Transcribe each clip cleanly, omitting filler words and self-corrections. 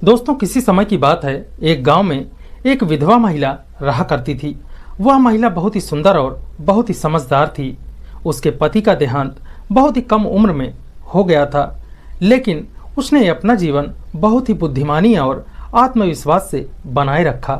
दोस्तों किसी समय की बात है, एक गांव में एक विधवा महिला रहा करती थी। वह महिला बहुत ही सुंदर और बहुत ही समझदार थी। उसके पति का देहांत बहुत ही कम उम्र में हो गया था, लेकिन उसने अपना जीवन बहुत ही बुद्धिमानी और आत्मविश्वास से बनाए रखा।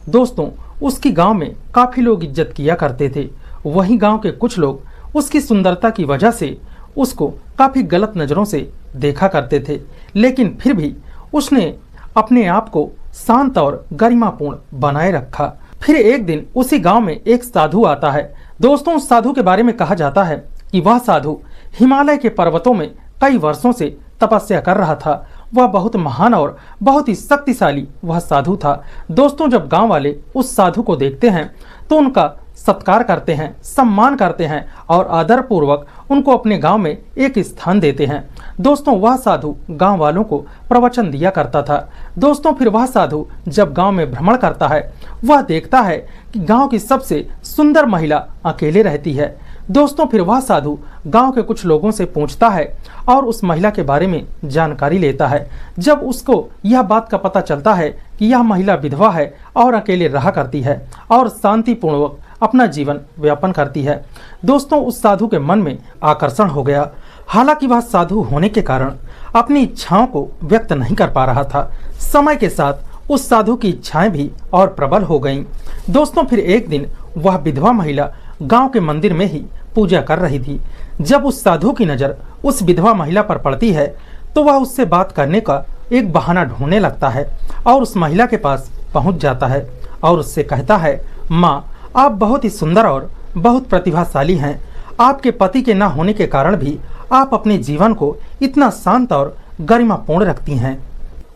दोस्तों उसकी गांव में काफी लोग इज्जत किया करते थे। वहीं गांव के कुछ लोग उसकी सुंदरता की वजह से उसको काफी गलत नजरों से देखा करते थे, लेकिन फिर भी उसने अपने आप को शांत और गरिमापूर्ण बनाए रखा। फिर एक दिन उसी गांव में एक साधु आता है। दोस्तों उस साधु के बारे में कहा जाता है कि वह साधु हिमालय के पर्वतों में कई वर्षों से तपस्या कर रहा था। वह बहुत महान और बहुत ही शक्तिशाली वह साधु था। दोस्तों जब गांव वाले उस साधु को देखते हैं तो उनका सत्कार करते हैं, सम्मान करते हैं और आदर पूर्वक उनको अपने गांव में एक स्थान देते हैं। दोस्तों वह साधु गांव वालों को प्रवचन दिया करता था। दोस्तों फिर वह साधु जब गांव में भ्रमण करता है, वह देखता है कि गांव की सबसे सुंदर महिला अकेले रहती है। दोस्तों फिर वह साधु गांव के कुछ लोगों से पूछता है और उस महिला के बारे में जानकारी लेता है। जब उसको यह बात का पता चलता है कि यह महिला विधवा है और अकेले रहा करती है और शांतिपूर्वक अपना जीवन व्यापन करती है, दोस्तों उस साधु के मन में आकर्षण हो गया। हालांकि वह साधु होने के कारण अपनी इच्छाओं को व्यक्त नहीं कर पा रहा था। समय के साथ उस साधु की इच्छाएं भी और प्रबल हो गईं। दोस्तों फिर एक दिन वह विधवा महिला गांव के मंदिर में ही पूजा कर रही थी। जब उस साधु की नज़र उस विधवा महिला पर पड़ती है तो वह उससे बात करने का एक बहाना ढूंढने लगता है और उस महिला के पास पहुंच जाता है और उससे कहता है, माँ आप बहुत ही सुंदर और बहुत प्रतिभाशाली हैं। आपके पति के न होने के कारण भी आप अपने जीवन को इतना शांत और गरिमापूर्ण रखती हैं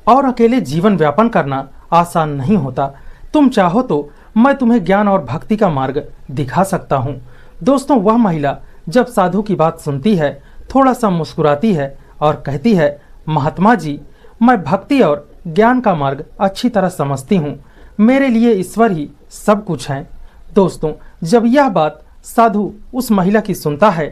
और अकेले जीवन व्यापन करना आसान नहीं होता। तुम चाहो तो मैं तुम्हें ज्ञान और भक्ति का मार्ग दिखा सकता हूँ। दोस्तों वह महिला जब साधु की बात सुनती है थोड़ा सा मुस्कुराती है और कहती है, महात्मा जी मैं भक्ति और ज्ञान का मार्ग अच्छी तरह समझती हूँ। मेरे लिए ईश्वर ही सब कुछ है। दोस्तों जब यह बात साधु उस महिला की सुनता है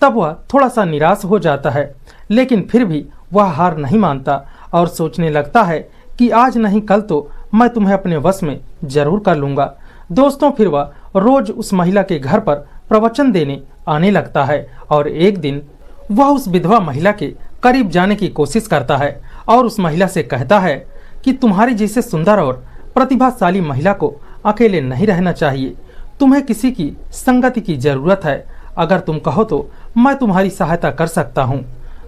तब वह थोड़ा सा निराश हो जाता है, लेकिन फिर भी वह हार नहीं मानता और सोचने लगता है कि आज नहीं कल तो मैं तुम्हें अपने वश में जरूर कर लूँगा। दोस्तों फिर वह रोज उस महिला के घर पर प्रवचन देने आने लगता है और एक दिन वह उस विधवा महिला के करीब जाने की कोशिश करता है और उस महिला से कहता है कि तुम्हारी जैसे सुंदर और प्रतिभाशाली महिला को अकेले नहीं रहना चाहिए। तुम्हें किसी की संगति की जरूरत है। अगर तुम कहो तो मैं तुम्हारी सहायता कर सकता हूँ।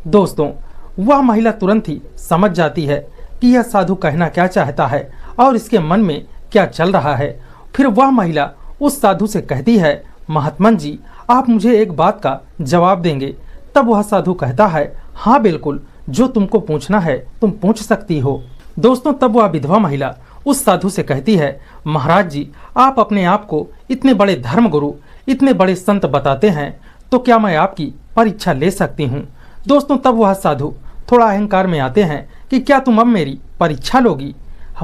दोस्तों वह महिला तुरंत ही समझ जाती है कि यह साधु कहना क्या चाहता है और इसके मन में क्या चल रहा है। फिर वह महिला उस साधु से कहती है, महात्मन जी आप मुझे एक बात का जवाब देंगे। तब वह साधु कहता है, हाँ बिल्कुल, जो तुमको पूछना है तुम पूछ सकती हो। दोस्तों तब वह विधवा महिला उस साधु से कहती है, महाराज जी आप अपने आप को इतने बड़े धर्मगुरु, इतने बड़े संत बताते हैं, तो क्या मैं आपकी परीक्षा ले सकती हूँ। दोस्तों तब वह साधु थोड़ा अहंकार में आते हैं कि क्या तुम अब मेरी परीक्षा लोगी।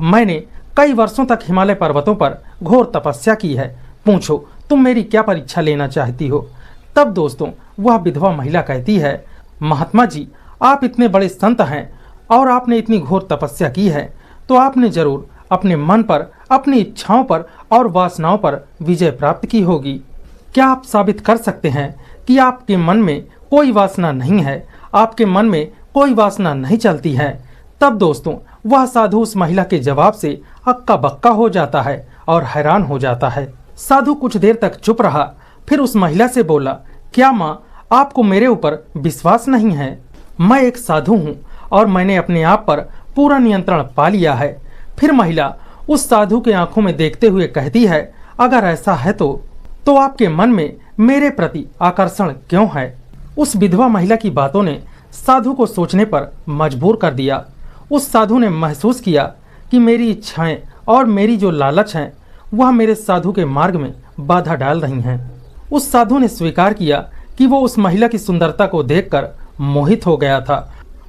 मैंने कई वर्षों तक हिमालय पर्वतों पर घोर तपस्या की है, पूछो तुम मेरी क्या परीक्षा लेना चाहती हो। तब दोस्तों वह विधवा महिला कहती है, महात्मा जी आप इतने बड़े संत हैं और आपने इतनी घोर तपस्या की है, तो आपने जरूर अपने मन पर, अपनी इच्छाओं पर और वासनाओं पर विजय प्राप्त की होगी। क्या आप साबित कर सकते हैं कि आपके मन में कोई वासना नहीं है, आपके मन में कोई वासना नहीं चलती है। तब दोस्तों वह साधु उस महिला के जवाब से हक्का बक्का हो जाता है और हैरान हो जाता है। साधु कुछ देर तक चुप रहा, फिर उस महिला से बोला, क्या माँ आपको मेरे ऊपर विश्वास नहीं है। मैं एक साधु हूँ और मैंने अपने आप पर पूरा नियंत्रण पा लिया है। फिर महिला उस साधु के आंखों में देखते हुए कहती है, अगर ऐसा है तो आपके मन में मेरे प्रति आकर्षण क्यों है। उस विधवा महिला की बातों ने साधु को सोचने पर मजबूर कर दिया। उस साधु ने महसूस किया कि मेरी इच्छाएं और मेरी जो लालच हैं वह मेरे साधु के मार्ग में बाधा डाल रही हैं। उस साधु ने स्वीकार किया कि वो उस महिला की सुंदरता को देखकर मोहित हो गया था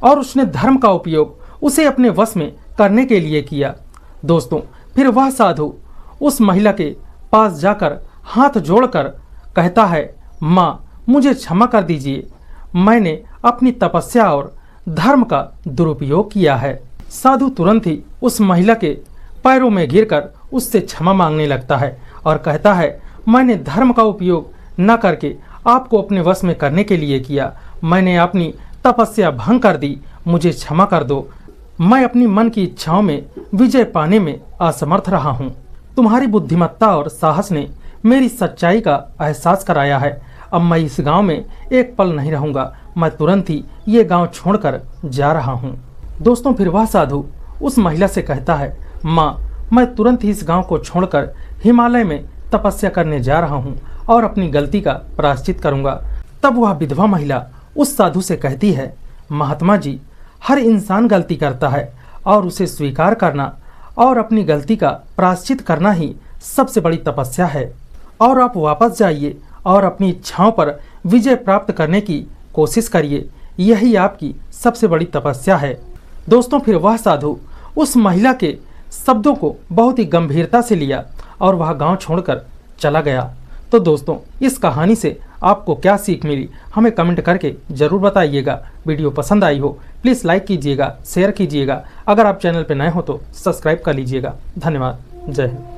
और उसने धर्म का उपयोग उसे अपने वश में करने के लिए किया। दोस्तों फिर वह साधु उस महिला के पास जाकर हाथ जोड़कर कहता है, माँ मुझे क्षमा कर दीजिए, मैंने अपनी तपस्या और धर्म का दुरुपयोग किया है। साधु तुरंत ही उस महिला के पैरों में गिरकर उससे क्षमा मांगने लगता है और कहता है, मैंने धर्म का उपयोग न करके आपको अपने वश में करने के लिए किया। मैंने अपनी तपस्या भंग कर दी, मुझे क्षमा कर दो। मैं अपनी मन की इच्छाओं में विजय पाने में असमर्थ रहा हूँ। तुम्हारी बुद्धिमत्ता और साहस ने मेरी सच्चाई का एहसास कराया है। अब मैं इस गांव में एक पल नहीं रहूंगा। मैं तुरंत ही ये गांव छोड़कर जा रहा हूँ। दोस्तों, फिर वह साधु उस महिला से कहता है, माँ, मैं तुरंत ही इस गांव को छोड़कर हिमालय में तपस्या करने जा रहा हूँ और अपनी गलती का प्रायश्चित करूंगा। तब वह विधवा महिला उस साधु से कहती है, महात्मा जी, हर इंसान गलती करता है और उसे स्वीकार करना और अपनी गलती का प्रायश्चित करना ही सबसे बड़ी तपस्या है। और आप वापस जाइए और अपनी इच्छाओं पर विजय प्राप्त करने की कोशिश करिए, यही आपकी सबसे बड़ी तपस्या है। दोस्तों, फिर वह साधु उस महिला के शब्दों को बहुत ही गंभीरता से लिया और वह गांव छोड़कर चला गया। तो दोस्तों, इस कहानी से आपको क्या सीख मिली हमें कमेंट करके जरूर बताइएगा। वीडियो पसंद आई हो प्लीज़ लाइक कीजिएगा, शेयर कीजिएगा। अगर आप चैनल पर नए हो तो सब्सक्राइब कर लीजिएगा। धन्यवाद। जय हिंद।